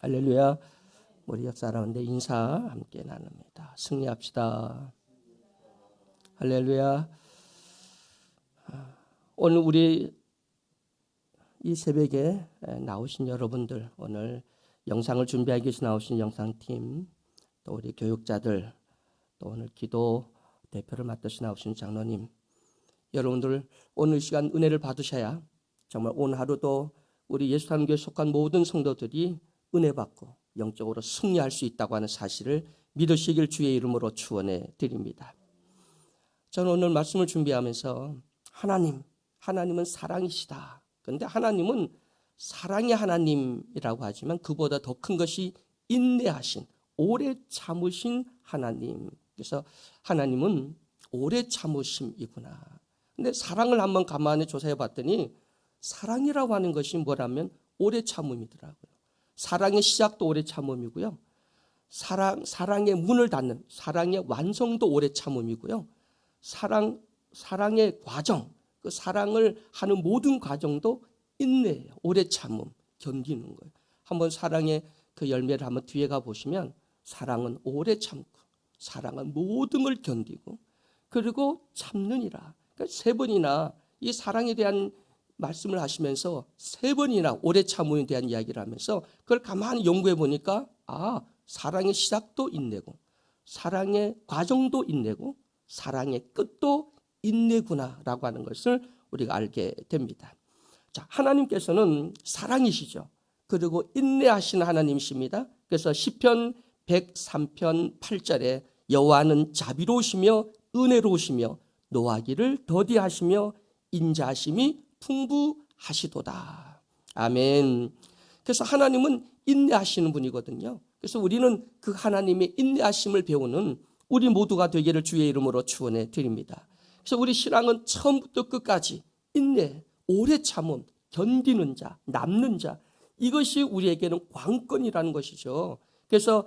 할렐루야. 우리 옆 사람한테 인사 함께 나눕니다. 승리합시다. 할렐루야. 오늘 우리 이 새벽에 나오신 여러분들, 오늘 영상을 준비하기 위해서 나오신 영상팀, 또 우리 교육자들, 또 오늘 기도 대표를 맡으시 나오신 장로님, 여러분들 오늘 시간 은혜를 받으셔야 정말 오늘 하루도 우리 예수님교회에 속한 모든 성도들이 은혜 받고 영적으로 승리할 수 있다고 하는 사실을 믿으시길 주의 이름으로 축원해 드립니다. 저는 오늘 말씀을 준비하면서 하나님은 사랑이시다. 그런데 하나님은 사랑의 하나님이라고 하지만 그보다 더 큰 것이 인내하신, 오래 참으신 하나님. 그래서 하나님은 오래 참으심이구나. 근데 사랑을 한번 가만히 조사해 봤더니 사랑이라고 하는 것이 뭐라면 오래 참음이더라고요. 사랑의 시작도 오래 참음이고요. 사랑의 문을 닫는 사랑의 완성도 오래 참음이고요. 사랑의 과정, 그 사랑을 하는 모든 과정도 인내예요. 오래 참음, 견디는 거예요. 한번 사랑의 그 열매를 한번 뒤에 가 보시면 사랑은 오래 참고, 사랑은 모든 걸 견디고, 그리고 참느니라. 그러니까 세 번이나 이 사랑에 대한 말씀을 하시면서 세 번이나 오래 참음에 대한 이야기를 하면서 그걸 가만히 연구해 보니까 사랑의 시작도 인내고, 사랑의 과정도 인내고, 사랑의 끝도 인내구나라고 하는 것을 우리가 알게 됩니다. 자, 하나님께서는 사랑이시죠. 그리고 인내하시는 하나님이십니다. 그래서 시편 103편 8절에 여호와는 자비로우시며 은혜로우시며 노하기를 더디하시며 인자하심이 풍부하시도다. 아멘. 그래서 하나님은 인내하시는 분이거든요. 그래서 우리는 그 하나님의 인내하심을 배우는 우리 모두가 되기를 주의 이름으로 축원해 드립니다. 그래서 우리 신앙은 처음부터 끝까지 인내, 오래 참음, 견디는 자, 남는 자, 이것이 우리에게는 관건이라는 것이죠. 그래서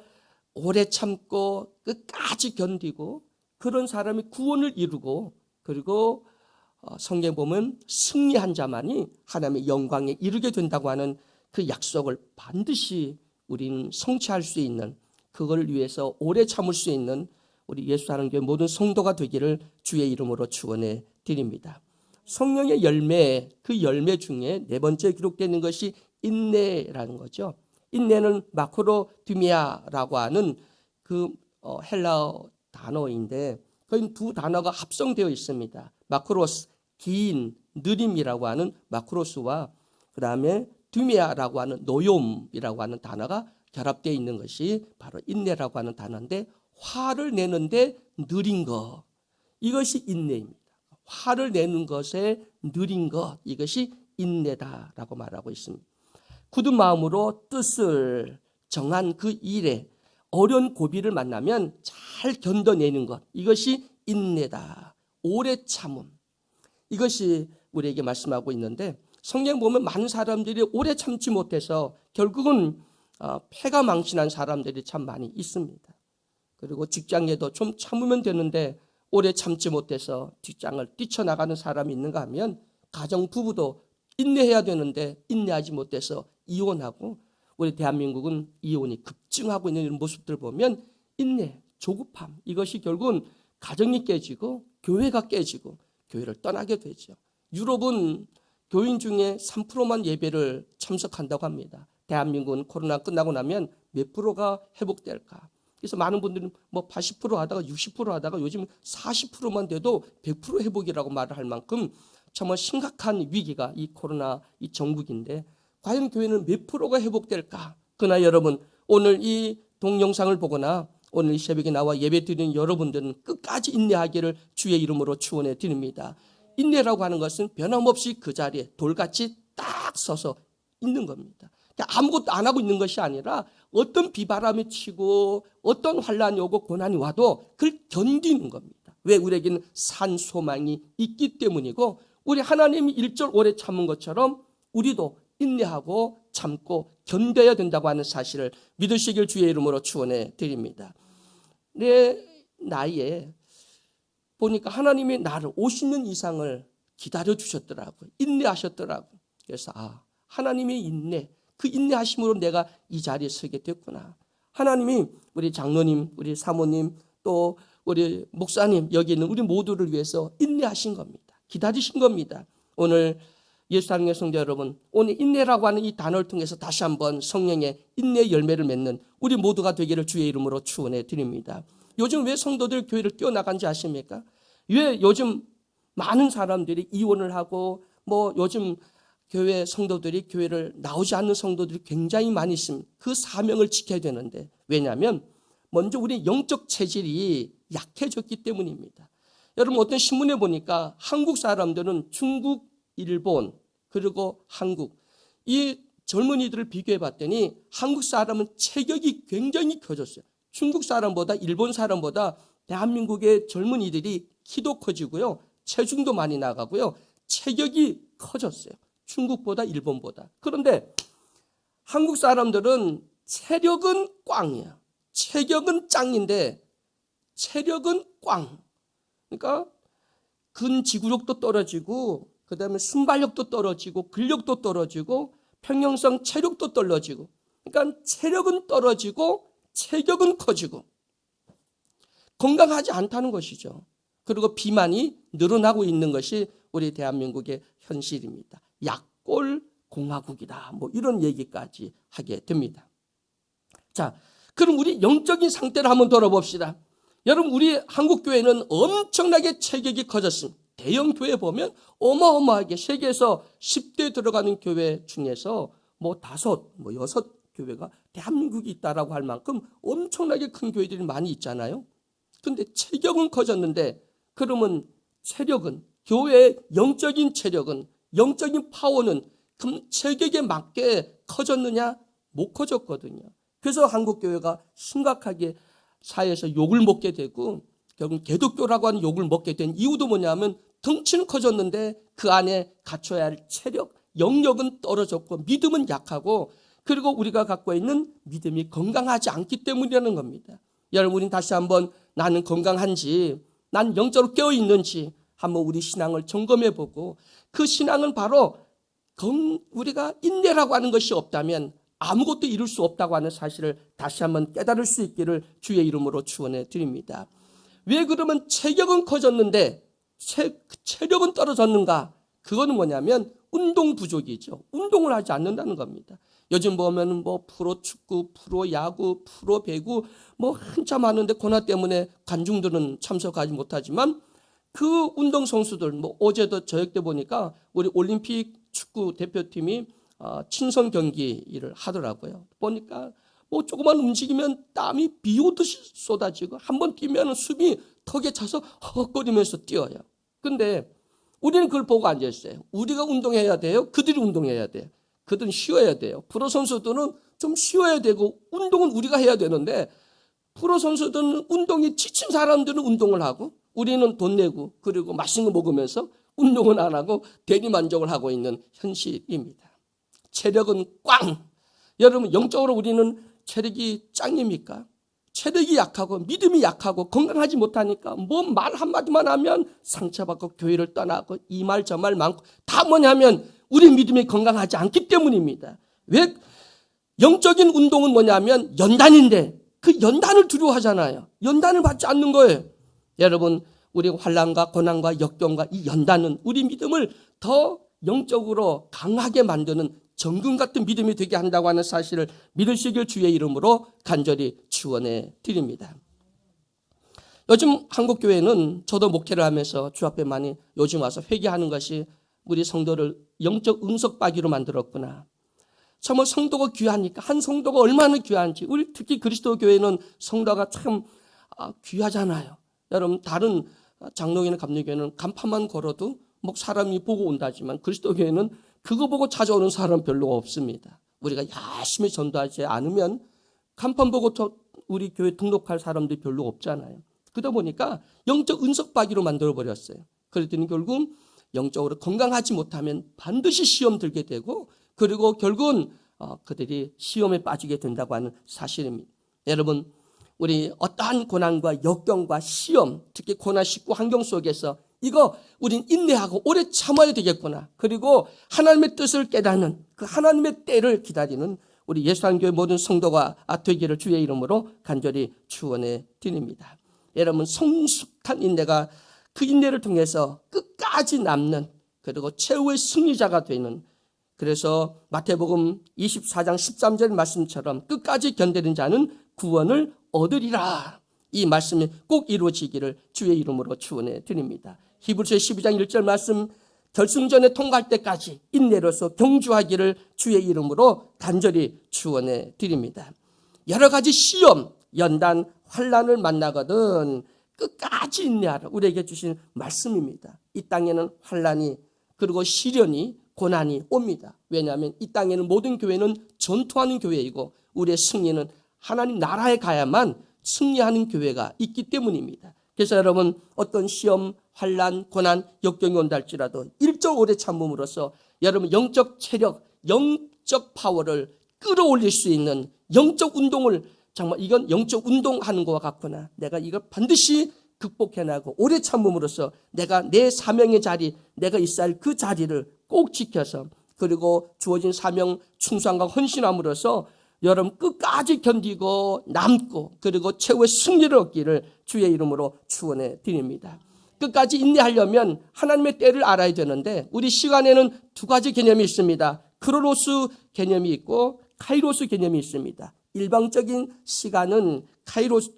오래 참고 끝까지 견디고 그런 사람이 구원을 이루고, 그리고 성경에 보면 승리한 자만이 하나님의 영광에 이르게 된다고 하는 그 약속을 반드시 우리는 성취할 수 있는, 그걸 위해서 오래 참을 수 있는 우리 예수하는 교회 모든 성도가 되기를 주의 이름으로 축원해 드립니다. 성령의 열매, 그 열매 중에 네 번째 기록되는 것이 인내라는 거죠. 인내는 마크로디미아라고 하는 그 헬라어 단어인데 거의 두 단어가 합성되어 있습니다. 마크로스, 긴, 느림이라고 하는 마크로스와 그 다음에 디미아라고 하는 노욤이라고 하는 단어가 결합되어 있는 것이 바로 인내라고 하는 단어인데, 화를 내는데 느린 것, 이것이 인내입니다. 화를 내는 것에 느린 것, 이것이 인내다라고 말하고 있습니다. 굳은 마음으로 뜻을 정한 그 일에 어려운 고비를 만나면 잘 견뎌내는 것, 이것이 인내다. 오래 참음, 이것이 우리에게 말씀하고 있는데, 성경 보면 많은 사람들이 오래 참지 못해서 결국은 폐가 망신한 사람들이 참 많이 있습니다. 그리고 직장에도 좀 참으면 되는데 오래 참지 못해서 직장을 뛰쳐나가는 사람이 있는가 하면, 가정 부부도 인내해야 되는데 인내하지 못해서 이혼하고, 우리 대한민국은 이혼이 급증하고 있는 이런 모습들 보면 인내, 조급함, 이것이 결국은 가정이 깨지고 교회가 깨지고 교회를 떠나게 되죠. 유럽은 교인 중에 3%만 예배를 참석한다고 합니다. 대한민국은 코로나 끝나고 나면 몇 프로가 회복될까? 그래서 많은 분들은 뭐 80% 하다가 60% 하다가 요즘 40%만 돼도 100% 회복이라고 말을 할 만큼 정말 심각한 위기가 이 코로나 이 정국인데, 과연 교회는 몇 프로가 회복될까? 그러나 여러분, 오늘 이 동영상을 보거나 오늘 이 새벽에 나와 예배 드리는 여러분들은 끝까지 인내하기를 주의 이름으로 축원해 드립니다. 인내라고 하는 것은 변함없이 그 자리에 돌같이 딱 서서 있는 겁니다. 아무것도 안 하고 있는 것이 아니라 어떤 비바람이 치고 어떤 환란이 오고 고난이 와도 그걸 견디는 겁니다. 왜? 우리에게는 산 소망이 있기 때문이고, 우리 하나님이 일절 오래 참은 것처럼 우리도 인내하고 참고 견뎌야 된다고 하는 사실을 믿으시길 주의 이름으로 축원해 드립니다. 내 나이에 보니까 하나님이 나를 50년 이상을 기다려 주셨더라고요. 인내하셨더라고요. 그래서 하나님의 인내, 그 인내하심으로 내가 이 자리에 서게 됐구나. 하나님이 우리 장로님, 우리 사모님, 또 우리 목사님, 여기 있는 우리 모두를 위해서 인내하신 겁니다. 기다리신 겁니다. 오늘 예수 사랑의 성도 여러분, 오늘 인내라고 하는 이 단어를 통해서 다시 한번 성령의 인내 열매를 맺는 우리 모두가 되기를 주의 이름으로 축원해 드립니다. 요즘 왜 성도들 교회를 뛰어나간지 아십니까? 왜 요즘 많은 사람들이 이혼을 하고 요즘 교회 성도들이 교회를 나오지 않는 성도들이 굉장히 많이 있습니다. 그 사명을 지켜야 되는데, 왜냐하면 먼저 우리 영적 체질이 약해졌기 때문입니다. 여러분, 어떤 신문에 보니까 한국 사람들은 중국, 일본, 그리고 한국, 이 젊은이들을 비교해 봤더니 한국 사람은 체격이 굉장히 커졌어요. 중국 사람보다, 일본 사람보다 대한민국의 젊은이들이 키도 커지고요, 체중도 많이 나가고요, 체격이 커졌어요. 중국보다, 일본보다. 그런데 한국 사람들은 체력은 꽝이야. 체격은 짱인데 체력은 꽝. 그러니까 근지구력도 떨어지고, 그 다음에 순발력도 떨어지고, 근력도 떨어지고, 평형성 체력도 떨어지고, 그러니까 체력은 떨어지고 체격은 커지고 건강하지 않다는 것이죠. 그리고 비만이 늘어나고 있는 것이 우리 대한민국의 현실입니다. 약골 공화국이다, 이런 얘기까지 하게 됩니다. 자, 그럼 우리 영적인 상태를 한번 돌아봅시다. 여러분, 우리 한국교회는 엄청나게 체격이 커졌습니다. 대형 교회 보면 어마어마하게 세계에서 10대 들어가는 교회 중에서 5, 6 교회가 대한민국이 있다라고 할 만큼 엄청나게 큰 교회들이 많이 있잖아요. 그런데 체격은 커졌는데, 그러면 체력은, 교회의 영적인 체력은, 영적인 파워는 그럼 체격에 맞게 커졌느냐? 못 커졌거든요. 그래서 한국교회가 심각하게 사회에서 욕을 먹게 되고, 결국 개독교라고 하는 욕을 먹게 된 이유도 뭐냐면 덩치는 커졌는데 그 안에 갖춰야 할 체력, 영역은 떨어졌고 믿음은 약하고, 그리고 우리가 갖고 있는 믿음이 건강하지 않기 때문이라는 겁니다. 여러분, 우린 다시 한번 나는 건강한지, 난 영적으로 깨어있는지 한번 우리 신앙을 점검해보고, 그 신앙은 바로 우리가 인내라고 하는 것이 없다면 아무것도 이룰 수 없다고 하는 사실을 다시 한번 깨달을 수 있기를 주의 이름으로 축원해 드립니다. 왜 그러면 체격은 커졌는데 체력은 떨어졌는가? 그거는 뭐냐면 운동 부족이죠. 운동을 하지 않는다는 겁니다. 요즘 보면 프로축구, 프로야구, 프로배구 한참 하는데 코로나 때문에 관중들은 참석하지 못하지만 그 운동선수들, 어제도 저녁 때 보니까 우리 올림픽 축구 대표팀이 친선 경기를 하더라고요. 보니까 조금만 움직이면 땀이 비 오듯이 쏟아지고, 한번 뛰면 숨이 턱에 차서 헉거리면서 뛰어요. 근데 우리는 그걸 보고 앉아있어요. 우리가 운동해야 돼요? 그들이 운동해야 돼요? 그들은 쉬어야 돼요. 프로 선수들은 좀 쉬어야 되고 운동은 우리가 해야 되는데, 프로 선수들은 운동이 지친 사람들은 운동을 하고 우리는 돈 내고 그리고 맛있는 거 먹으면서 운동은 안 하고 대리만족을 하고 있는 현실입니다. 체력은 꽝. 여러분, 영적으로 우리는 체력이 짱입니까? 체력이 약하고 믿음이 약하고 건강하지 못하니까 말 한마디만 하면 상처받고 교회를 떠나고 이 말 저 말 많고, 다 뭐냐면 우리 믿음이 건강하지 않기 때문입니다. 왜? 영적인 운동은 뭐냐면 연단인데 그 연단을 두려워하잖아요. 연단을 받지 않는 거예요. 여러분, 우리 환난과 고난과 역경과 이 연단은 우리 믿음을 더 영적으로 강하게 만드는 정금 같은 믿음이 되게 한다고 하는 사실을 믿으시길 주의 이름으로 간절히 축원해 드립니다. 요즘 한국교회는 저도 목회를 하면서 주 앞에 많이 요즘 와서 회개하는 것이 우리 성도를 영적 응석박이로 만들었구나. 정말 성도가 귀하니까, 한 성도가 얼마나 귀한지, 우리 특히 그리스도 교회는 성도가 참 귀하잖아요. 여러분, 다른 장로교회나 감리교회는 간판만 걸어도 사람이 보고 온다지만 그리스도 교회는 그거 보고 찾아오는 사람 별로 없습니다. 우리가 열심히 전도하지 않으면 간판 보고 우리 교회 등록할 사람들이 별로 없잖아요. 그러다 보니까 영적 은석박이로 만들어버렸어요. 그랬더니 결국 영적으로 건강하지 못하면 반드시 시험 들게 되고, 그리고 결국은 그들이 시험에 빠지게 된다고 하는 사실입니다. 여러분, 우리 어떠한 고난과 역경과 시험, 특히 고난19 환경 속에서 이거 우린 인내하고 오래 참아야 되겠구나. 그리고 하나님의 뜻을 깨닫는 그 그 하나님의 때를 기다리는 우리 예수한교회 모든 성도가 되기를 주의 이름으로 간절히 축원해 드립니다. 여러분, 성숙한 인내가 그 인내를 통해서 끝까지 남는, 그리고 최후의 승리자가 되는, 그래서 마태복음 24장 13절 말씀처럼 끝까지 견디는 자는 구원을 얻으리라, 이 말씀이 꼭 이루어지기를 주의 이름으로 축원해 드립니다. 히브리서 12장 1절 말씀, 결승전에 통과할 때까지 인내로서 경주하기를 주의 이름으로 간절히 축원해 드립니다. 여러 가지 시험, 연단, 환난을 만나거든 끝까지 인내하라, 우리에게 주신 말씀입니다. 이 땅에는 환난이, 그리고 시련이, 고난이 옵니다. 왜냐하면 이 땅에는 모든 교회는 전투하는 교회이고 우리의 승리는 하나님 나라에 가야만 승리하는 교회가 있기 때문입니다. 그래서 여러분, 어떤 시험, 환난, 고난, 역경이 온다 할지라도 일정 오래 참음으로써 여러분 영적 체력, 영적 파워를 끌어올릴 수 있는 영적 운동을, 정말 이건 영적 운동하는 것과 같구나, 내가 이걸 반드시 극복해나고 오래 참음으로써 내가 내 사명의 자리, 내가 있어야 할 그 자리를 꼭 지켜서, 그리고 주어진 사명 충성과 헌신함으로써 여러분 끝까지 견디고 남고, 그리고 최후의 승리를 얻기를 주의 이름으로 축원해 드립니다. 끝까지 인내하려면 하나님의 때를 알아야 되는데 우리 시간에는 두 가지 개념이 있습니다. 크로노스 개념이 있고 카이로스 개념이 있습니다. 일방적인 시간은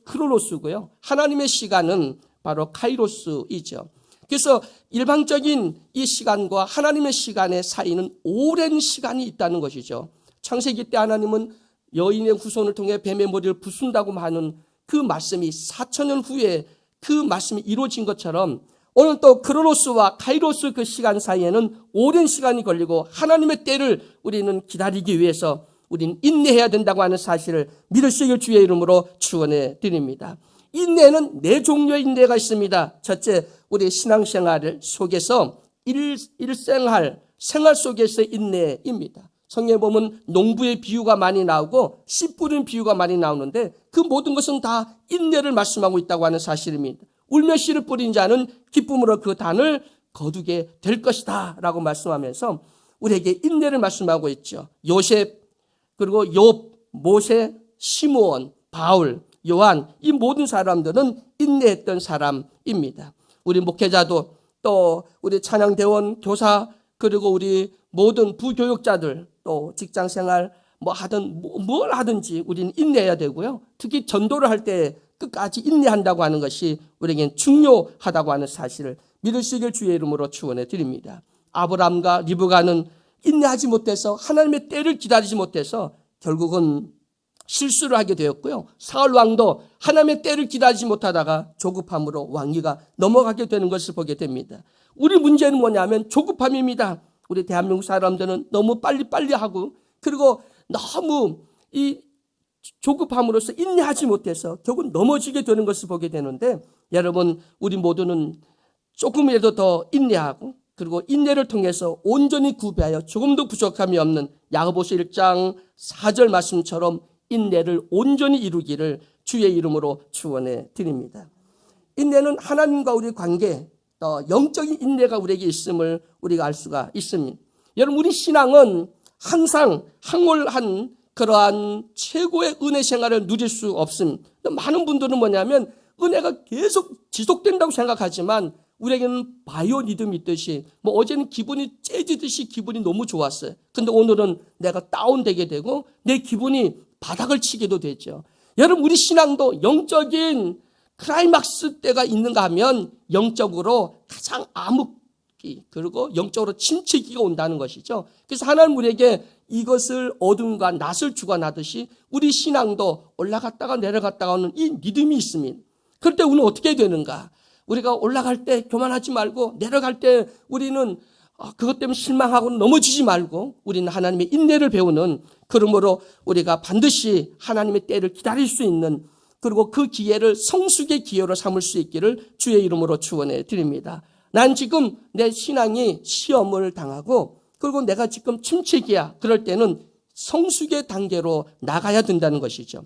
크로노스고요, 하나님의 시간은 바로 카이로스이죠. 그래서 일방적인 이 시간과 하나님의 시간의 사이는 오랜 시간이 있다는 것이죠. 창세기 때 하나님은 여인의 후손을 통해 뱀의 머리를 부순다고 하는 그 말씀이 4,000년 후에 그 말씀이 이루어진 것처럼 오늘 또 크로노스와 카이로스 그 시간 사이에는 오랜 시간이 걸리고 하나님의 때를 우리는 기다리기 위해서 우리는 인내해야 된다고 하는 사실을 믿으시길 주의 이름으로 축원해 드립니다. 인내는 네 종류의 인내가 있습니다. 첫째, 우리 신앙생활 속에서 일생활, 생활 속에서의 인내입니다. 성경에 보면 농부의 비유가 많이 나오고 씨 뿌리는 비유가 많이 나오는데 그 모든 것은 다 인내를 말씀하고 있다고 하는 사실입니다. 울며 씨를 뿌린 자는 기쁨으로 그 단을 거두게 될 것이다 라고 말씀하면서 우리에게 인내를 말씀하고 있죠. 요셉, 그리고 욥, 모세, 시므온, 바울, 요한, 이 모든 사람들은 인내했던 사람입니다. 우리 목회자도, 또 우리 찬양대원, 교사, 그리고 우리 모든 부교육자들, 또 직장생활 뭘 하든지 우리는 인내해야 되고요. 특히 전도를 할 때 끝까지 인내한다고 하는 것이 우리에겐 중요하다고 하는 사실을 믿으시길 주의 이름으로 축원해 드립니다. 아브라함과 리브가는 인내하지 못해서, 하나님의 때를 기다리지 못해서 결국은 실수를 하게 되었고요. 사울 왕도 하나님의 때를 기다리지 못하다가 조급함으로 왕위가 넘어가게 되는 것을 보게 됩니다. 우리 문제는 뭐냐면 조급함입니다. 우리 대한민국 사람들은 너무 빨리빨리 하고, 그리고 너무 이 조급함으로써 인내하지 못해서 결국 넘어지게 되는 것을 보게 되는데, 여러분, 우리 모두는 조금이라도 더 인내하고, 그리고 인내를 통해서 온전히 구비하여 조금도 부족함이 없는 야고보서 1장 4절 말씀처럼 인내를 온전히 이루기를 주의 이름으로 축원해 드립니다. 인내는 하나님과 우리 관계, 영적인 인내가 우리에게 있음을 우리가 알 수가 있습니다. 여러분, 우리 신앙은 항상 항월한 그러한 최고의 은혜 생활을 누릴 수 없습니다. 많은 분들은 뭐냐면 은혜가 계속 지속된다고 생각하지만 우리에게는 바이오 리듬이 있듯이 어제는 기분이 째지듯이 기분이 너무 좋았어요. 근데 오늘은 내가 다운되게 되고 내 기분이 바닥을 치기도 되죠. 여러분, 우리 신앙도 영적인 클라이막스 때가 있는가 하면 영적으로 가장 암흑기, 그리고 영적으로 침체기가 온다는 것이죠. 그래서 하나님 우리에게 이것을 어둠과 낯을 주관하듯이 우리 신앙도 올라갔다가 내려갔다가 하는 이 리듬이 있습니다. 그럴 때 우리는 어떻게 되는가? 우리가 올라갈 때 교만하지 말고, 내려갈 때 우리는 그것 때문에 실망하고 넘어지지 말고, 우리는 하나님의 인내를 배우는, 그러므로 우리가 반드시 하나님의 때를 기다릴 수 있는, 그리고 그 기회를 성숙의 기회로 삼을 수 있기를 주의 이름으로 축원해 드립니다. 난 지금 내 신앙이 시험을 당하고, 그리고 내가 지금 침체기야. 그럴 때는 성숙의 단계로 나가야 된다는 것이죠.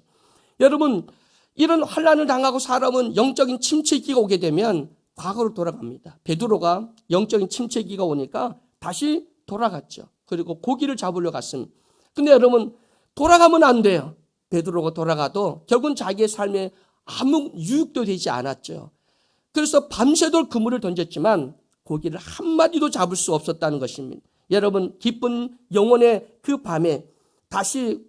여러분, 이런 환난을 당하고 사람은 영적인 침체기가 오게 되면 과거로 돌아갑니다. 베드로가 영적인 침체기가 오니까 다시 돌아갔죠. 그리고 고기를 잡으러 갔습니다. 근데 여러분, 돌아가면 안 돼요. 베드로가 돌아가도 결국은 자기의 삶에 아무 유익도 되지 않았죠. 그래서 밤새도록 그물을 던졌지만 고기를 한 마리도 잡을 수 없었다는 것입니다. 여러분, 기쁜 영혼의 그 밤에 다시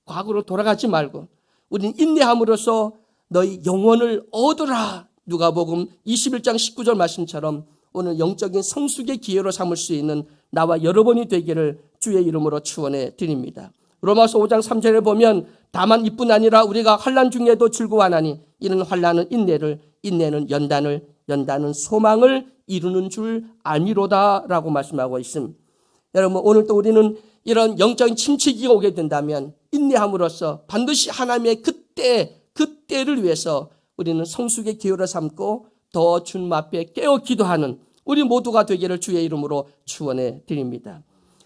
과거로 돌아가지 말고 우리는 인내함으로써 너희 영혼을 얻으라. 누가복음 21장 19절 말씀처럼 오늘 영적인 성숙의 기회로 삼을 수 있는 나와 여러분이 되기를 주의 이름으로 축원해 드립니다. 로마서 5장 3절에 보면 다만 이뿐 아니라 우리가 환난 중에도 즐거워하나니 이는 환난은 인내를, 인내는 연단을, 연단은 소망을 이루는 줄 알미로다라고 말씀하고 있습니다. 여러분, 오늘 또 우리는 이런 영적인 침체기가 오게 된다면 인내함으로써 반드시 하나님의 그때를 위해서 우리는 성숙의 기회를 삼고 더 주님 앞에 깨어 기도하는 우리 모두가 되기를 주의 이름으로 축원해 드립니다.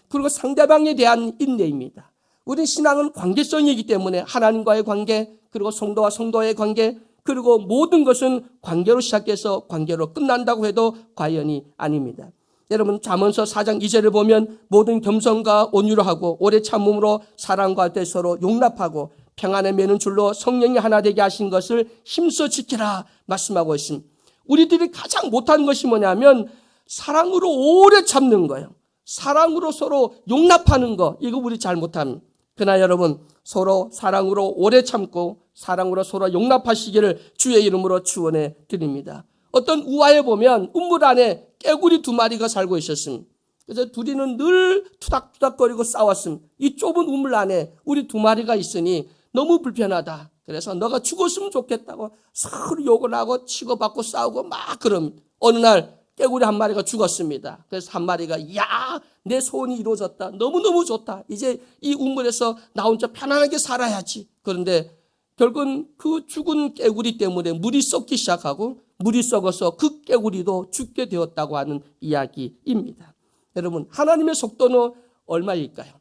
그리고 상대방에 대한 인내입니다. 우리 신앙은 관계성이기 때문에 하나님과의 관계, 그리고 성도와 성도의 관계, 그리고 모든 것은 관계로 시작해서 관계로 끝난다고 해도 과연이 아닙니다. 여러분, 잠언서 4장 2절을 보면 모든 겸손과 온유로 하고 오래 참음으로 사랑과 때 서로 용납하고 평안에 매는 줄로 성령이 하나 되게 하신 것을 힘써 지키라 말씀하고 있습니다. 우리들이 가장 못하는 것이 뭐냐면 사랑으로 오래 참는 거예요. 사랑으로 서로 용납하는 거, 이거 우리 잘 못합니다. 그러나 여러분, 서로 사랑으로 오래 참고 사랑으로 서로 용납하시기를 주의 이름으로 축원해 드립니다. 어떤 우화에 보면 우물 안에 깨구리 2마리가 살고 있었습니다. 그래서 둘이는 늘 투닥투닥거리고 싸웠습니다. 이 좁은 우물 안에 우리 2마리가 있으니 너무 불편하다. 그래서 너가 죽었으면 좋겠다고 서로 욕을 하고 치고받고 싸우고 막 그럽니다. 어느 날 깨구리 1마리가 죽었습니다. 그래서 1마리가 야, 내 소원이 이루어졌다. 너무너무 좋다. 이제 이 우물에서 나 혼자 편안하게 살아야지. 그런데 결국은 그 죽은 깨구리 때문에 물이 썩기 시작하고 물이 썩어서 그 깨구리도 죽게 되었다고 하는 이야기입니다. 여러분, 하나님의 속도는 얼마일까요?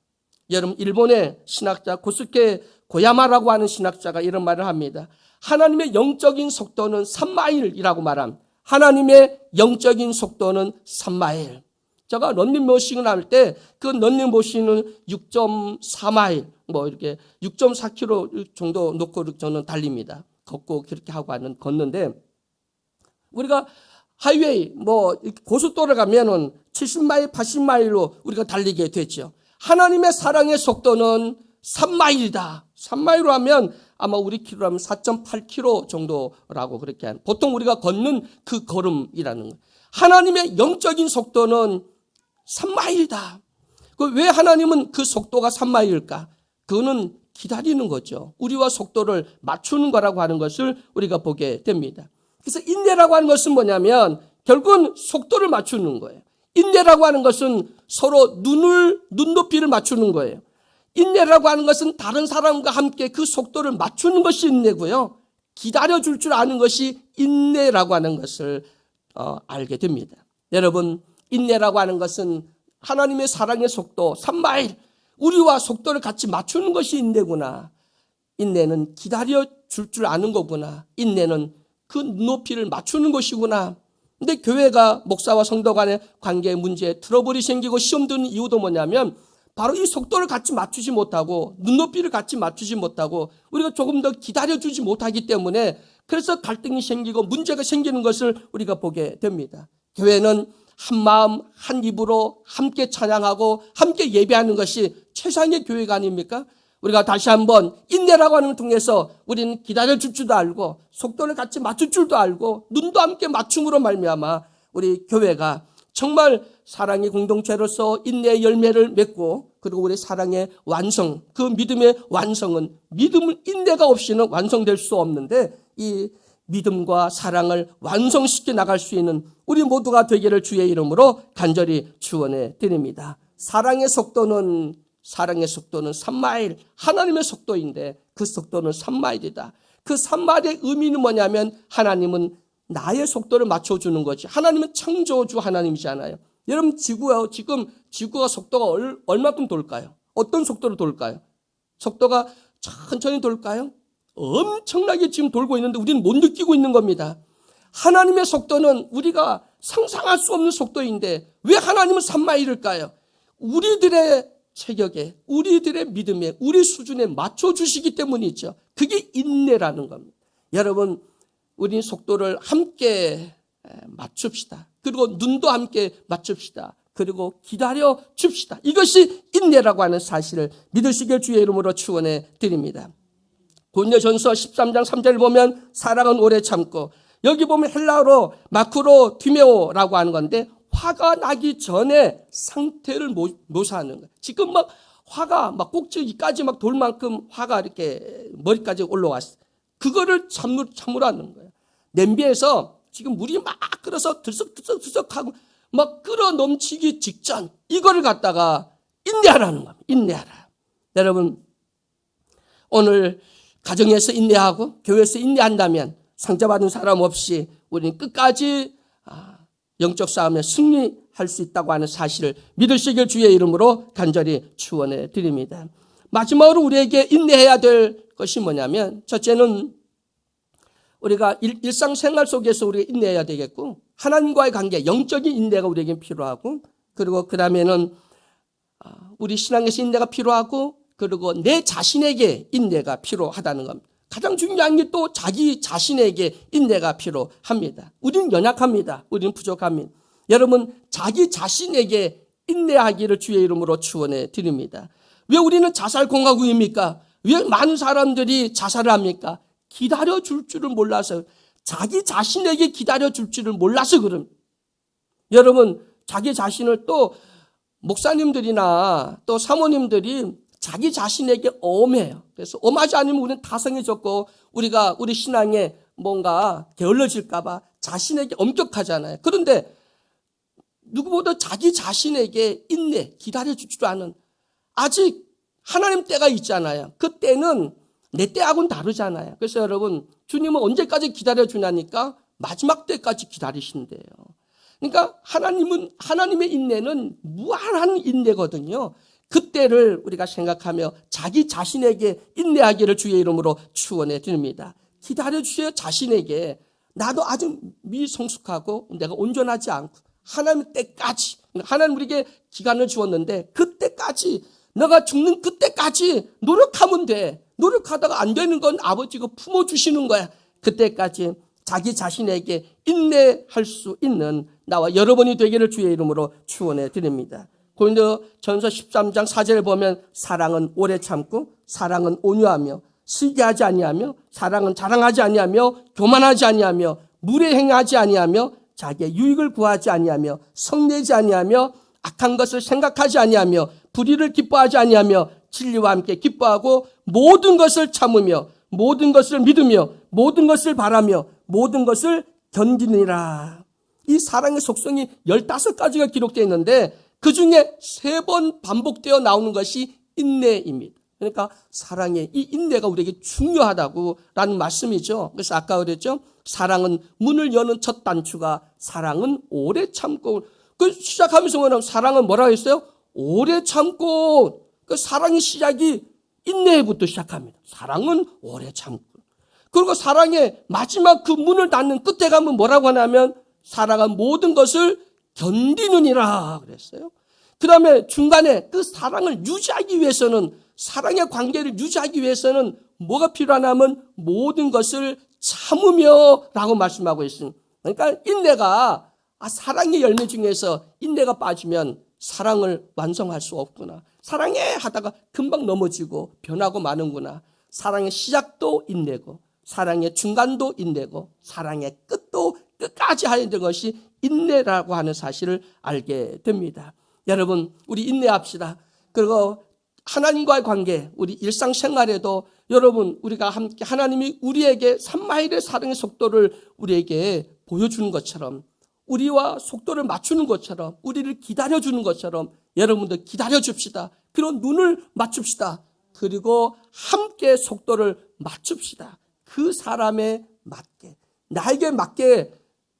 여러분, 일본의 신학자 고스케 고야마라고 하는 신학자가 이런 말을 합니다. 하나님의 영적인 속도는 3마일이라고 말합니다. 하나님의 영적인 속도는 3마일. 제가 런닝머신을 할 때 그 런닝머신은 6.4마일, 이렇게 6.4km 정도 놓고 저는 달립니다. 걷고 그렇게 하고 걷는데 우리가 하이웨이, 고속도로 가면은 70마일, 80마일로 우리가 달리게 됐죠. 하나님의 사랑의 속도는 3마일이다. 3마일로 하면 아마 우리 키로로 하면 4.8km 정도라고 그렇게 하는, 보통 우리가 걷는 그 걸음이라는 거예요. 하나님의 영적인 속도는 3마일이다. 왜 하나님은 그 속도가 3마일일까? 그거는 기다리는 거죠. 우리와 속도를 맞추는 거라고 하는 것을 우리가 보게 됩니다. 그래서 인내라고 하는 것은 뭐냐면 결국은 속도를 맞추는 거예요. 인내라고 하는 것은 서로 눈높이를 맞추는 거예요. 인내라고 하는 것은 다른 사람과 함께 그 속도를 맞추는 것이 인내고요. 기다려줄 줄 아는 것이 인내라고 하는 것을 알게 됩니다. 여러분, 인내라고 하는 것은 하나님의 사랑의 속도 3마일, 우리와 속도를 같이 맞추는 것이 인내구나. 인내는 기다려줄 줄 아는 거구나. 인내는 그 높이를 맞추는 것이구나. 근데 교회가 목사와 성도 간의 관계 문제에 트러블이 생기고 시험 드는 이유도 뭐냐면 바로 이 속도를 같이 맞추지 못하고 눈높이를 같이 맞추지 못하고 우리가 조금 더 기다려주지 못하기 때문에 그래서 갈등이 생기고 문제가 생기는 것을 우리가 보게 됩니다. 교회는 한 마음 한 입으로 함께 찬양하고 함께 예배하는 것이 최상의 교회가 아닙니까? 우리가 다시 한번 인내라고 하는 걸 통해서 우리는 기다려줄 줄도 알고 속도를 같이 맞출 줄도 알고 눈도 함께 맞춤으로 말미암아 우리 교회가 정말 사랑의 공동체로서 인내의 열매를 맺고 그리고 우리 사랑의 완성, 그 믿음의 완성은 인내가 없이는 완성될 수 없는데 이 믿음과 사랑을 완성시켜 나갈 수 있는 우리 모두가 되기를 주의 이름으로 간절히 축원해 드립니다. 사랑의 속도는 3마일, 하나님의 속도인데 그 속도는 3마일이다. 그 3마일의 의미는 뭐냐면 하나님은 나의 속도를 맞춰주는 거지. 하나님은 창조주 하나님이잖아요. 여러분, 지금 지구가 속도가 얼마큼 돌까요? 어떤 속도로 돌까요? 속도가 천천히 돌까요? 엄청나게 지금 돌고 있는데 우리는 못 느끼고 있는 겁니다. 하나님의 속도는 우리가 상상할 수 없는 속도인데 왜 하나님은 3마일일까요? 우리들의 체격에, 우리들의 믿음에, 우리 수준에 맞춰주시기 때문이죠. 그게 인내라는 겁니다. 여러분, 우리 속도를 함께 맞춥시다. 그리고 눈도 함께 맞춥시다. 그리고 기다려 줍시다. 이것이 인내라고 하는 사실을 믿으시길 주의 이름으로 축원해 드립니다. 고린도전서 13장 3절을 보면 사랑은 오래 참고, 여기 보면 헬라어로 마크로 디메오라고 하는 건데 화가 나기 전에 상태를 묘사하는 거예요. 지금 막 화가 막 꼭지기까지 막 돌 만큼 화가 이렇게 머리까지 올라왔어요. 그거를 참으라는 거예요. 냄비에서 지금 물이 막 끓어서 들썩들썩하고 막 끓어 넘치기 직전, 이거를 갖다가 인내하라는 겁니다. 인내하라. 여러분, 오늘 가정에서 인내하고 교회에서 인내한다면 상처받은 사람 없이 우리는 끝까지 영적 싸움에 승리할 수 있다고 하는 사실을 믿으시길 주의 이름으로 간절히 축원해 드립니다. 마지막으로 우리에게 인내해야 될 것이 뭐냐면, 첫째는 우리가 일상생활 속에서 우리가 인내해야 되겠고, 하나님과의 관계, 영적인 인내가 우리에게 필요하고, 그리고 그 다음에는 우리 신앙에서 인내가 필요하고, 그리고 내 자신에게 인내가 필요하다는 겁니다. 가장 중요한 게 또 자기 자신에게 인내가 필요합니다. 우리는 연약합니다. 우리는 부족합니다. 여러분, 자기 자신에게 인내하기를 주의 이름으로 축원해 드립니다. 왜 우리는 자살공화국입니까? 왜 많은 사람들이 자살을 합니까? 기다려줄 줄을 몰라서, 자기 자신에게 기다려줄 줄을 몰라서 그럽니다. 여러분, 자기 자신을 또 목사님들이나 또 사모님들이 자기 자신에게 엄해요. 그래서 엄하지 않으면 우리는 다성해졌고 우리가 우리 신앙에 뭔가 게을러질까봐 자신에게 엄격하잖아요. 그런데 누구보다 자기 자신에게 인내, 기다려주지도 않은, 아직 하나님 때가 있잖아요. 그 때는 내 때하고는 다르잖아요. 그래서 여러분, 주님은 언제까지 기다려주냐니까 마지막 때까지 기다리신대요. 그러니까 하나님의 인내는 무한한 인내거든요. 그때를 우리가 생각하며 자기 자신에게 인내하기를 주의 이름으로 축원해 드립니다. 기다려주세요. 자신에게. 나도 아직 미성숙하고 내가 온전하지 않고 하나님 때까지, 하나님 우리에게 기간을 주었는데 그때까지, 너가 죽는 그때까지 노력하면 돼. 노력하다가 안 되는 건 아버지가 품어주시는 거야. 그때까지 자기 자신에게 인내할 수 있는 나와 여러분이 되기를 주의 이름으로 축원해 드립니다. 고린도전서 13장 4절을 보면 사랑은 오래 참고, 사랑은 온유하며, 시기하지 아니하며, 사랑은 자랑하지 아니하며, 교만하지 아니하며, 무례행하지 아니하며, 자기의 유익을 구하지 아니하며, 성내지 아니하며, 악한 것을 생각하지 아니하며, 불의를 기뻐하지 아니하며, 진리와 함께 기뻐하고, 모든 것을 참으며, 모든 것을 믿으며, 모든 것을 바라며, 모든 것을 견디느니라. 이 사랑의 속성이 15가지가 기록되어 있는데 그 중에 3번 반복되어 나오는 것이 인내입니다. 그러니까 사랑의 이 인내가 우리에게 중요하다고라는 말씀이죠. 그래서 아까 그랬죠. 사랑은 문을 여는 첫 단추가, 사랑은 오래 참고. 그 시작하면서 뭐냐면 사랑은 뭐라고 했어요? 오래 참고. 그 사랑의 시작이 인내부터 시작합니다. 사랑은 오래 참고. 그리고 사랑의 마지막 그 문을 닫는 끝에 가면 뭐라고 하냐면 사랑은 모든 것을 견디느니라 그랬어요. 그 다음에 중간에 그 사랑을 유지하기 위해서는, 사랑의 관계를 유지하기 위해서는 뭐가 필요하냐면 모든 것을 참으며 라고 말씀하고 있습니다. 그러니까 인내가, 사랑의 열매 중에서 인내가 빠지면 사랑을 완성할 수 없구나. 사랑해 하다가 금방 넘어지고 변하고 마는구나. 사랑의 시작도 인내고, 사랑의 중간도 인내고, 사랑의 끝도 끝까지 하는 것이 인내라고 하는 사실을 알게 됩니다. 여러분, 우리 인내합시다. 그리고 하나님과의 관계, 우리 일상생활에도 여러분, 우리가 함께 하나님이 우리에게 3마일의 사랑의 속도를 우리에게 보여주는 것처럼, 우리와 속도를 맞추는 것처럼, 우리를 기다려주는 것처럼 여러분들 기다려줍시다. 그런 눈을 맞춥시다. 그리고 함께 속도를 맞춥시다. 그 사람에 맞게, 나에게 맞게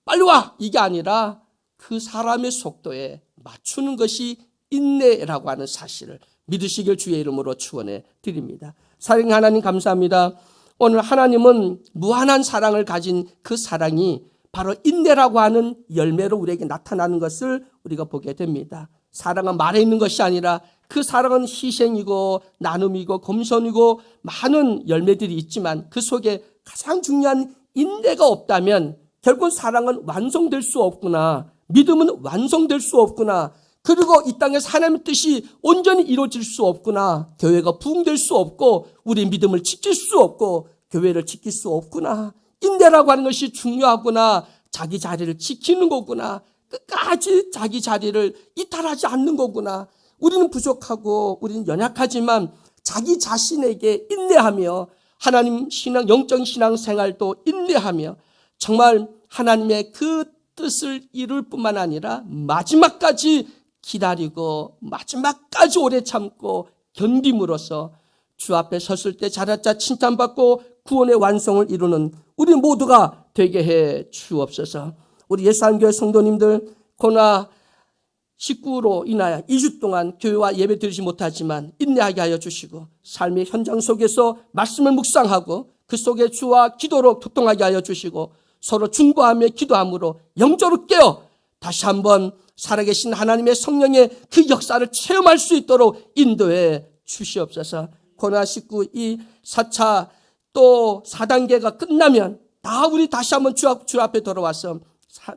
빨리 와! 이게 아니라 그 사람의 속도에 맞추는 것이 인내라고 하는 사실을 믿으시길 주의 이름으로 축원해 드립니다. 사랑하는 하나님 감사합니다. 오늘 하나님은 무한한 사랑을 가진 그 사랑이 바로 인내라고 하는 열매로 우리에게 나타나는 것을 우리가 보게 됩니다. 사랑은 말에 있는 것이 아니라 그 사랑은 희생이고 나눔이고 겸손이고 많은 열매들이 있지만 그 속에 가장 중요한 인내가 없다면 결국 사랑은 완성될 수 없구나. 믿음은 완성될 수 없구나. 그리고 이 땅에서 하나님의 뜻이 온전히 이루어질 수 없구나. 교회가 부흥될 수 없고 우리 믿음을 지킬 수 없고 교회를 지킬 수 없구나. 인내라고 하는 것이 중요하구나. 자기 자리를 지키는 거구나. 끝까지 자기 자리를 이탈하지 않는 거구나. 우리는 부족하고 우리는 연약하지만 자기 자신에게 인내하며 하나님 신앙, 영적 신앙 생활도 인내하며 정말 하나님의 그 뜻을 이룰 뿐만 아니라 마지막까지 기다리고 마지막까지 오래 참고 견딤으로써 주 앞에 섰을 때 자라자 칭찬받고 구원의 완성을 이루는 우리 모두가 되게 해 주옵소서. 우리 예산교회 성도님들 코로나19로 인하여 2주 동안 교회와 예배 드리지 못하지만 인내하게 하여 주시고 삶의 현장 속에서 말씀을 묵상하고 그 속에 주와 기도로 교통하게 하여 주시고 서로 중보하며 기도함으로 영적으로 깨어 다시 한번 살아계신 하나님의 성령의 그 역사를 체험할 수 있도록 인도해 주시옵소서. 코로나19 이 4차 또 4단계가 끝나면 다 우리 다시 한번 주 앞에 돌아와서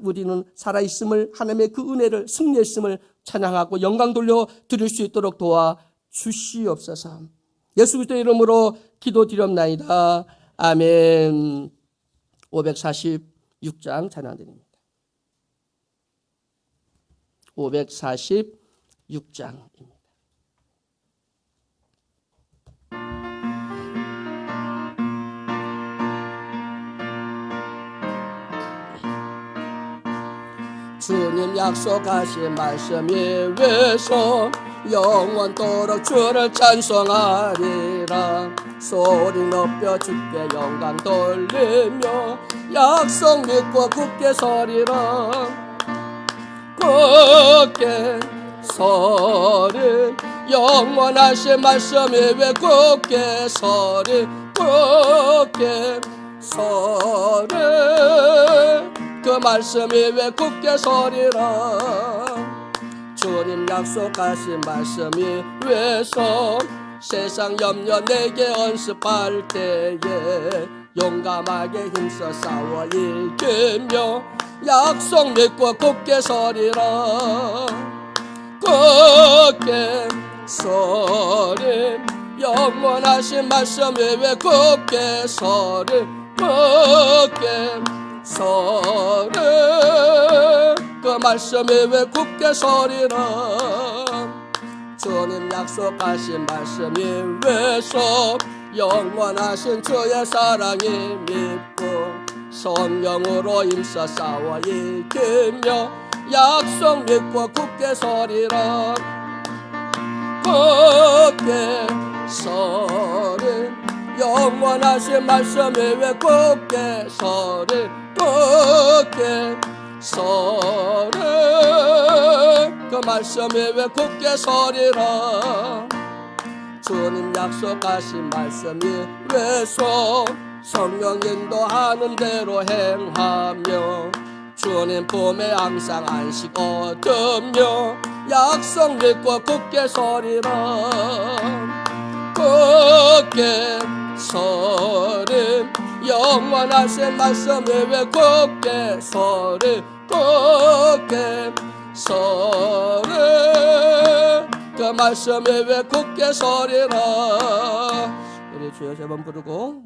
우리는 살아있음을 하나님의 그 은혜를 승리했음을 찬양하고 영광 돌려 드릴 수 있도록 도와 주시옵소서. 예수 그리스도의 이름으로 기도드렸나이다. 아멘. 546장 찬양드립니다. 546장입니다. 주님 약속하신 말씀 위에서 영원토록 주를 찬송하리라. 소리 높여 주께 영광 돌리며 약속 믿고 굳게 서리라. 굳게 서리 영원하신 말씀 위에 굳게 서리 굳게 서리 그 말씀 위에 굳게 서리라. 주님 약속하신 말씀 위에서 세상 염려 내게 언습할 때에 용감하게 힘써 싸워 이기며 약속 믿고 굳게 서리라. 굳게 서리 영원하신 말씀 위에 굳게 서리 굳게 서리 그 말씀 위에 굳게 서리라. 주님 약속하신 말씀 위에서 영원하신 주의 사랑이 믿고 성령으로 힘써 싸워 이기며 약속 믿고 굳게 서리라. 굳게 서리 영원하신 말씀 위에 굳게 서리 굳게 서리 그 말씀 위에 굳게 서리라. 주님 약속하신 말씀 위에서 성령 인도하는 대로 행하며 주님 품에 항상 안식 얻으며 약속 믿고 굳게 서리라. 굳게 서리 영원하신 말씀 위에 굳게 서리 굳게 서리 그 말씀 위에 굳게 서리라. 우리 주여 세 번 부르고